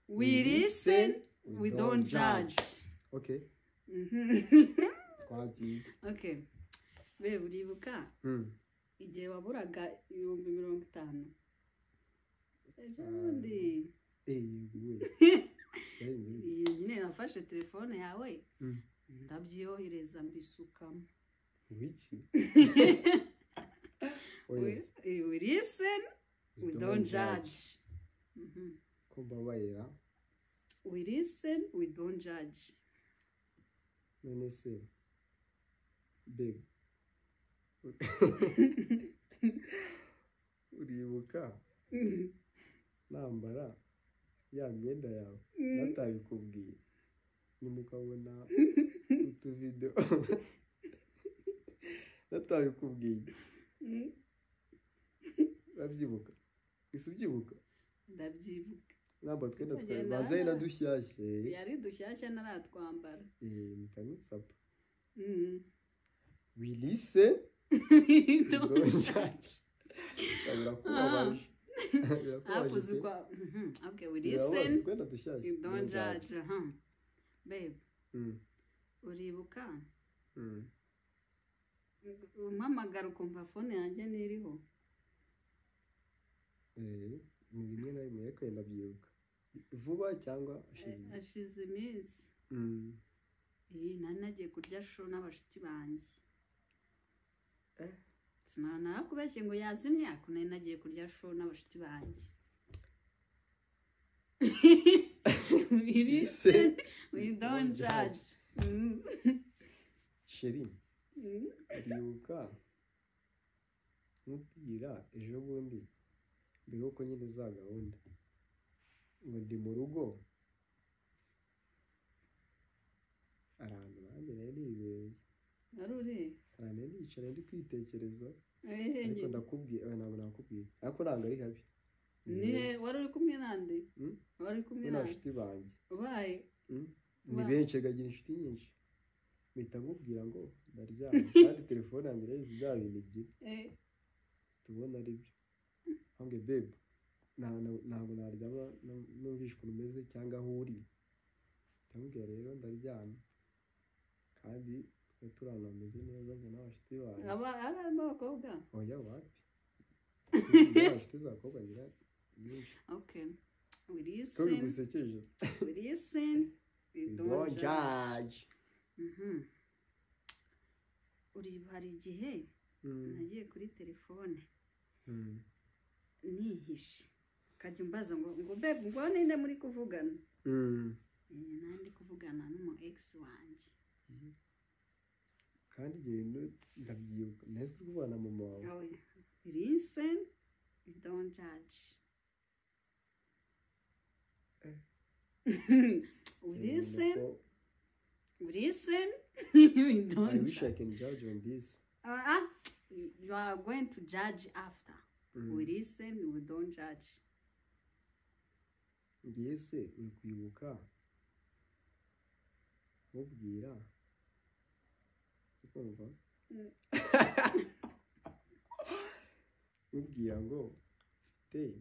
We listen, we don't judge. Okay. Twagiye. Okay. Be uribuka? Igihe waburaga 50,000. Ejondi. Iyi nyine nafashe telefone yawe. Ndabyohereza mbisukamo. Wiki. We listen, we don't judge. Kumbabarira. We listen, we don't judge. None se babe uribuka nambara ya myenda yawe natabikubwiye nimukabona utuvideo natabikubwiye urabyibuka isi ubyibuka ndabyibuka namba twenda twabaza ina dushyashye yari dushyashye naratwambara mitanutsapa we listen don't judge birakubabaje akuzikwa okay we listen twenda dushyashye don't judge babe uribuka umpamagara ukumva phone yanjye niriho ni rimwe na rimwe ariko ndabyibuka vuba cyangwa ashize iminsi nagiye kurya show n'abashuti banjye sinana kubeshye ngo yazimye akune nagiye kurya show n'abashuti banjye we listen we don't judge Sheri uribuka mubwira ejo bundi mbere uko nyine za gahunda ngo ndi mu rugo arantu nanjye nari nibereye naruri kandi nicara ndi kwitekereza ariko ndakubwiye ntabwo nakubwiye ariko ntabwo ari habi ni wari uri kumwe nande wari kumwe n'abashuti banjye ubaye ni benshi gagira inshuti nyinshi mpita nkubwira ngo ndaryamye kandi telefone yanjye rero bya bintu igira tubona ari byo hange babe ntabwo naryama numvishe ukuntu umeze cyangwa aho uri ndamubwira rero ndaryamye kandi twe turana ameze neza njye n'abashuti banjye arimo abakobwa oya wapi abashuti z'abakobwa ngira nyinshi okay we listen ko bigusekeje we listen we don't judge hari igihe nagiye kuri telefone nihishe kajya umbaza ngo babe ngo ninde muri kuvugana nandi kuvugana n'umu ex wanjye kandi ibintu ndabyibuka nahise kuvugana mama wawe listen we don't judge we listen we don't I wish I can judge on this you are going to judge after we listen we don't judge ngese uri kwibuka mubwira ukumva mubwira ngo te